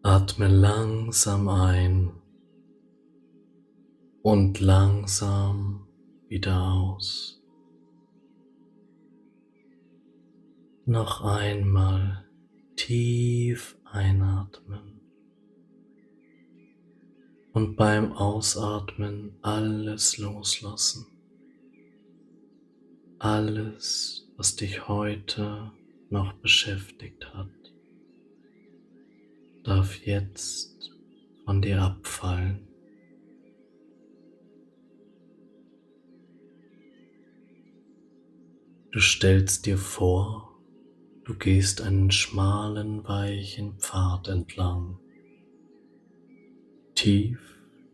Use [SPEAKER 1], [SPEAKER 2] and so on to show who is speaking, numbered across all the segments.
[SPEAKER 1] Atme langsam ein und langsam wieder aus. Noch einmal tief einatmen und beim Ausatmen alles loslassen. Alles, was dich heute noch beschäftigt hat, darf jetzt von dir abfallen. Du stellst dir vor, du gehst einen schmalen, weichen Pfad entlang, tief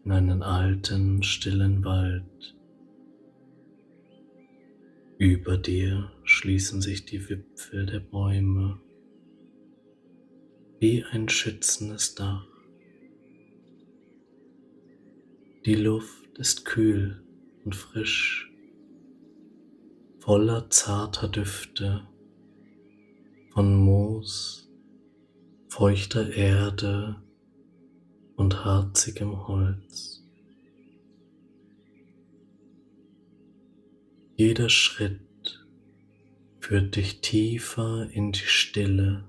[SPEAKER 1] in einen alten, stillen Wald. Über dir schließen sich die Wipfel der Bäume wie ein schützendes Dach. Die Luft ist kühl und frisch, voller zarter Düfte von Moos, feuchter Erde und harzigem Holz. Jeder Schritt führt dich tiefer in die Stille.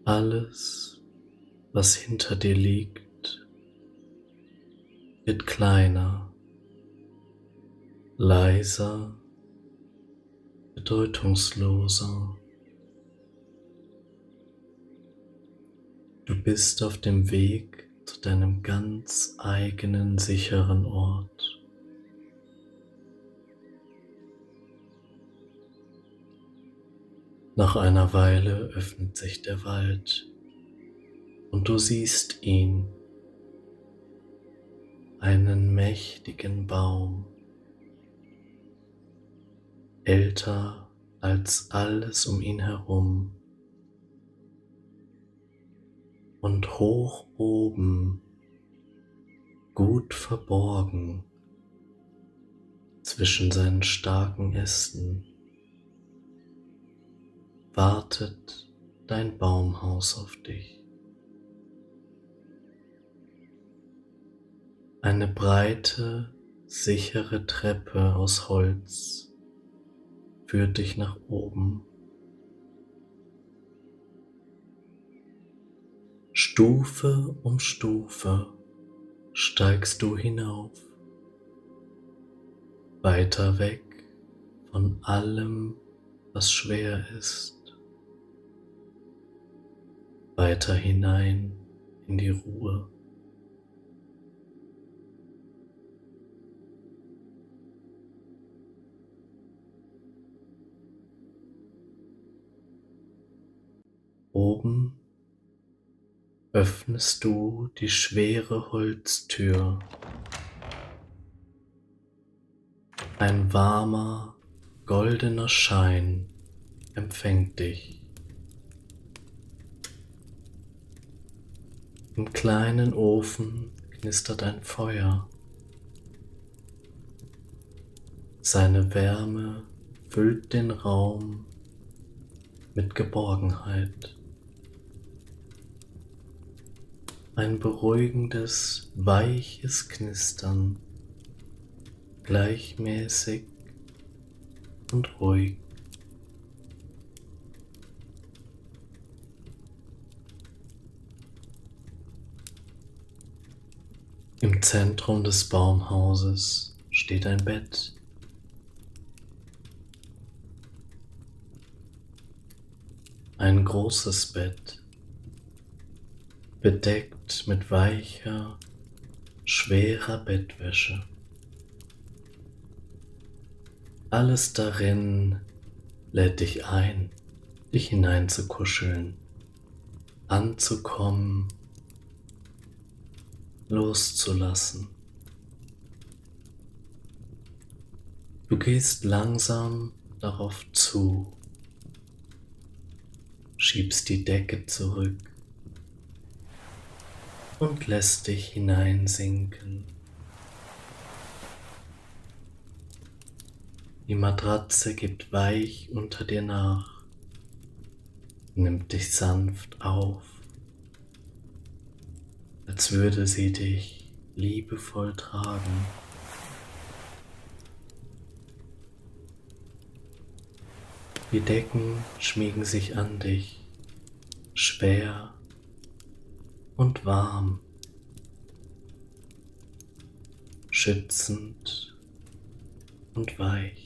[SPEAKER 1] Alles, was hinter dir liegt, wird kleiner, leiser, bedeutungsloser. Du bist auf dem Weg zu deinem ganz eigenen sicheren Ort. Nach einer Weile öffnet sich der Wald und du siehst ihn, einen mächtigen Baum, älter als alles um ihn herum. Und hoch oben, gut verborgen zwischen seinen starken Ästen, wartet dein Baumhaus auf dich. Eine breite, sichere Treppe aus Holz führt dich nach oben. Stufe um Stufe steigst du hinauf, weiter weg von allem, was schwer ist, weiter hinein in die Ruhe. Oben öffnest du die schwere Holztür. Ein warmer, goldener Schein empfängt dich. Im kleinen Ofen knistert ein Feuer. Seine Wärme füllt den Raum mit Geborgenheit. Ein beruhigendes, weiches Knistern, gleichmäßig und ruhig. Im Zentrum des Baumhauses steht ein Bett. Ein großes Bett, bedeckt mit weicher, schwerer Bettwäsche. Alles darin lädt dich ein, dich hineinzukuscheln, anzukommen, loszulassen. Du gehst langsam darauf zu, schiebst die Decke zurück und lässt dich hineinsinken. Die Matratze gibt weich unter dir nach, nimmt dich sanft auf, als würde sie dich liebevoll tragen. Die Decken schmiegen sich an dich, schwer und warm, schützend und weich.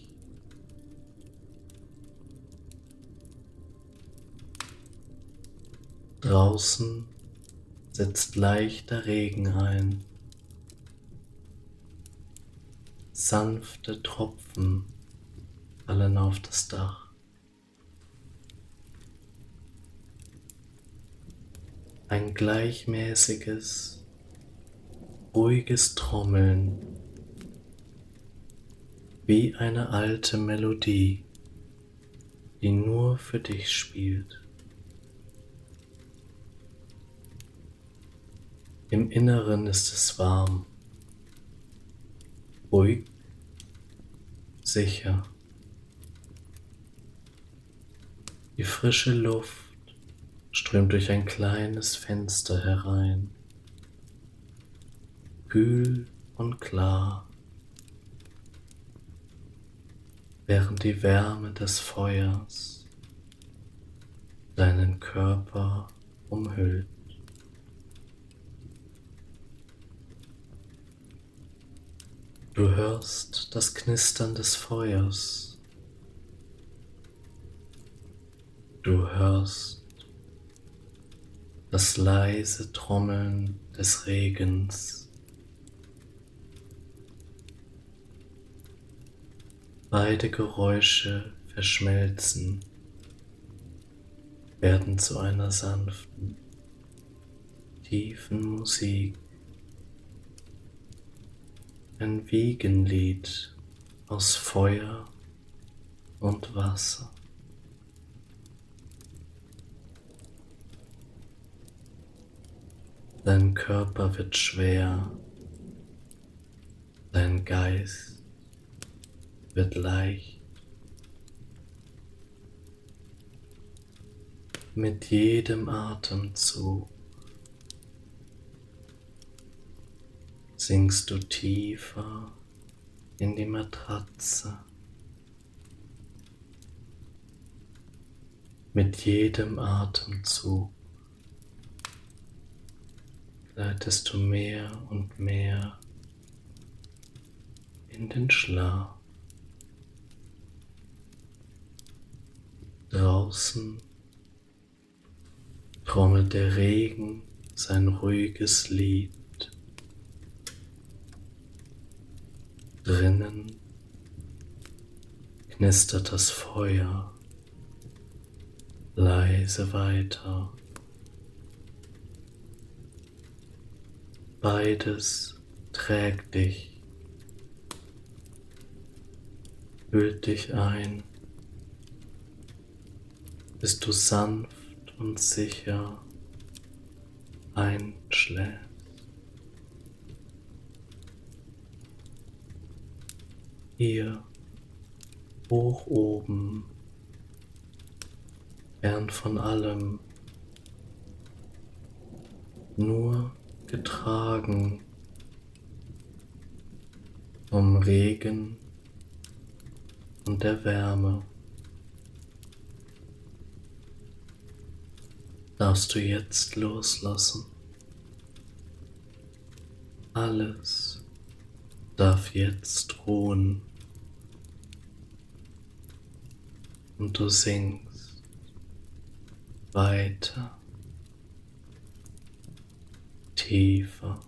[SPEAKER 1] Draußen setzt leichter Regen ein. Sanfte Tropfen fallen auf das Dach. Ein gleichmäßiges, ruhiges Trommeln, wie eine alte Melodie, die nur für dich spielt. Im Inneren ist es warm, ruhig, sicher. Die frische Luft strömt durch ein kleines Fenster herein, kühl und klar, während die Wärme des Feuers deinen Körper umhüllt. Du hörst das Knistern des Feuers. Du hörst das leise Trommeln des Regens. Beide Geräusche verschmelzen, werden zu einer sanften, tiefen Musik. Ein Wiegenlied aus Feuer und Wasser. Dein Körper wird schwer, dein Geist wird leicht. Mit jedem Atemzug sinkst du tiefer in die Matratze. Mit jedem Atemzug gleitest du mehr und mehr in den Schlaf. Draußen trommelt der Regen sein ruhiges Lied. Drinnen knistert das Feuer leise weiter. Beides trägt dich, hüllt dich ein, bis du sanft und sicher einschläfst. Hier hoch oben, fern von allem, nur getragen vom Regen und der Wärme, darfst du jetzt loslassen. Alles darf jetzt ruhen und du sinkst weiter, tiefer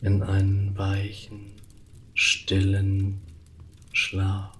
[SPEAKER 1] in einen weichen, stillen Schlaf.